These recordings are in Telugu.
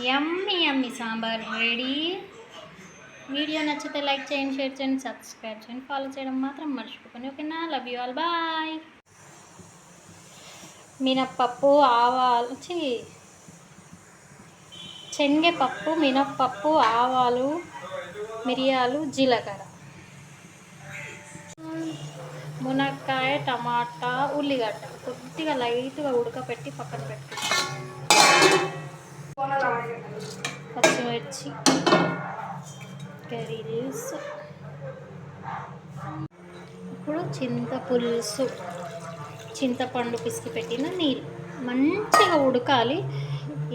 యమ్మీ యమ్మీ సాంబార్ రెడీ. వీడియో నచ్చితే లైక్ చేయండి, షేర్ చేయండి, సబ్స్క్రైబ్ చేయండి, ఫాలో చేయడం మాత్రం మర్చిపోకండి. ఓకేనా? Love you all, bye. మినప్పప్పు, ఆవాలు, శనగపప్పు, మినప్పప్పు, ఆవాలు, మిరియాలు, జీలకర్ర, మునక్కాయ, టమాటా, ఉల్లిగడ్డ కొద్దిగా లైట్గా ఉడకపెట్టి పక్కన పెట్టుకుంటాం. పచ్చిమిర్చి, కర్రీ లీవ్స్. ఇప్పుడు చింతపులుసు, చింతపండు పిసికి పెట్టిన నీళ్ళు మంచిగా ఉడకాలి.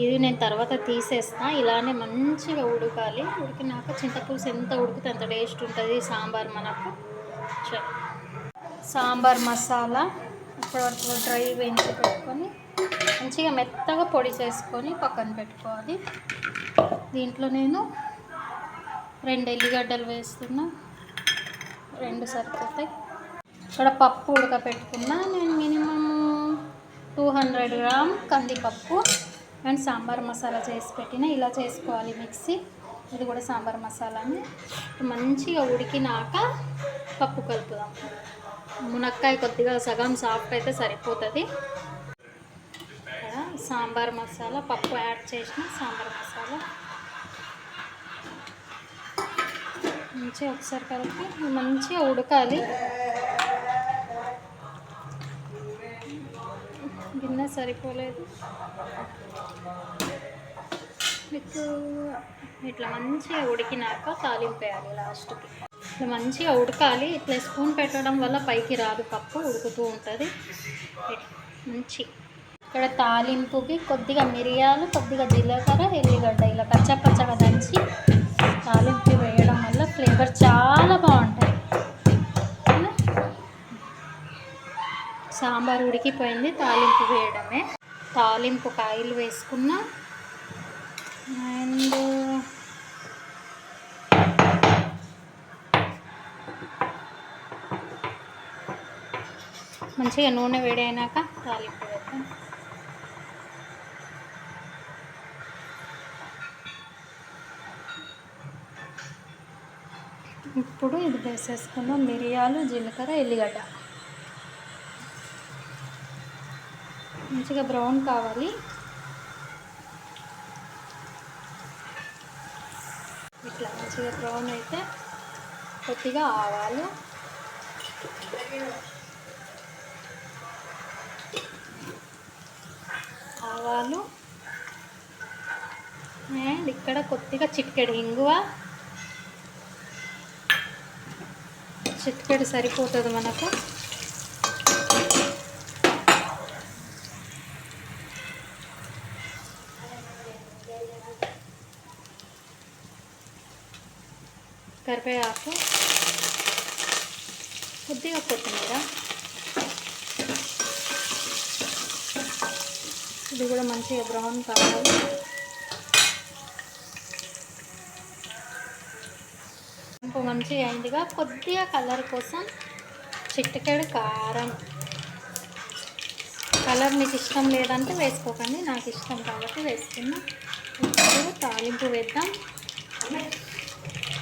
ఇది నేను తర్వాత తీసేస్తా. ఇలానే మంచిగా ఉడకాలి. ఉడికినాక చింతపులుసు ఎంత ఉడికితే అంత టేస్ట్ ఉంటుంది సాంబార్ మనకు. సాంబార్ మసాలా ఇప్పటివరకు డ్రై వేయించి పెట్టుకొని మంచిగా మెత్తగా పొడి చేసుకొని పక్కన పెట్టుకోవాలి. దీంట్లో నేను 2 ఎల్లిగడ్డలు వేస్తున్నా, 2 సరిపోతాయి. ఇక్కడ పప్పు ఉడకపెట్టుకున్నా నేను. మినిమం 200 గ్రామ్ కందిపప్పు అండ్ సాంబార్ మసాలా చేసి పెట్టిన. ఇలా చేసుకోవాలి మిక్సీ. ఇది కూడా సాంబార్ మసాలాని మంచిగా ఉడికినాక పప్పు కలుపుదాం. మునక్కాయ కొద్దిగా సగం సాఫ్ట్ అయితే సరిపోతుంది. ఇక్కడ సాంబార్ మసాలా, పప్పు యాడ్ చేసిన సాంబార్ మసాలా మంచిగా ఒకసారి కలిపి మంచిగా ఉడకాలి. గిన్నె సరిపోలేదు మీకు. ఇట్లా మంచిగా ఉడికినాక తాలింపు వేయాలి లాస్ట్కి. ఇట్లా మంచిగా ఉడకాలి. ఇట్లా స్పూన్ పెట్టడం వల్ల పైకి రాదు, పప్పు ఉడుకుతూ ఉంటుంది మంచి. ఇక్కడ తాలింపుకి కొద్దిగా మిరియాలు, కొద్దిగా జీలకర్ర, ఎల్లిగడ్డ ఇలా పచ్చగా దంచి తాలింపు వేయడం వల్ల ఫ్లేవర్ చాలా బాగుంటుంది. సాంబార్ ఉడికిపోయింది, తాలింపు వేయడమే. తాలింపు కాయలు వేసుకున్నా అండ్ మంచిగా నూనె వేడి అయినాక తాలింపు వేద్దాం. ఇప్పుడు ఇది వేసేసుకుందాం. మిరియాలు, జీలకర్ర, ఎల్లిగడ్డ మంచిగా బ్రౌన్ కావాలి. ఇట్లా మంచిగా బ్రౌన్ అయితే కొద్దిగా ఆవాలు, అండ్ ఇక్కడ కొద్దిగా చిటికెడు ఇంగువ, చిటికెడు సరిపోతుంది మనకు. కరివేపాకు, కొద్దిగా కొత్తిమీర. ఇది కూడా మంచిగా బ్రౌన్ కావాలి. మంచిగా అయిందిగా. కొద్దిగా కలర్ కోసం చిటికెడు కారం. కలర్ మీకు ఇష్టం లేదంటే వేసుకోకండి, నాకు ఇష్టం కాబట్టి వేసుకున్నా. ఇప్పుడు తాలింపు వేద్దాం.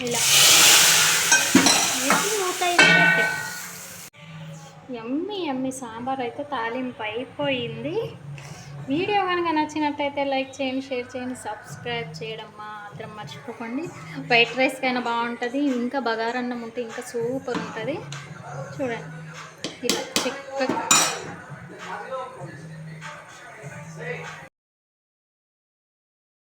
ఇలా యమ్మీ యమ్మీ సాంబార్ అయితే తాలింపు అయిపోయింది. వీడియో కనుక నచ్చినట్టయితే లైక్ చేయండి, షేర్ చేయండి, సబ్స్క్రైబ్ చేయడం మాత్రం మర్చిపోకండి. వైట్ రైస్కైనా బాగుంటుంది, ఇంకా బగారన్నం ఉంటే ఇంకా సూపర్ ఉంటుంది. చూడండి ఇలా చిక్కగా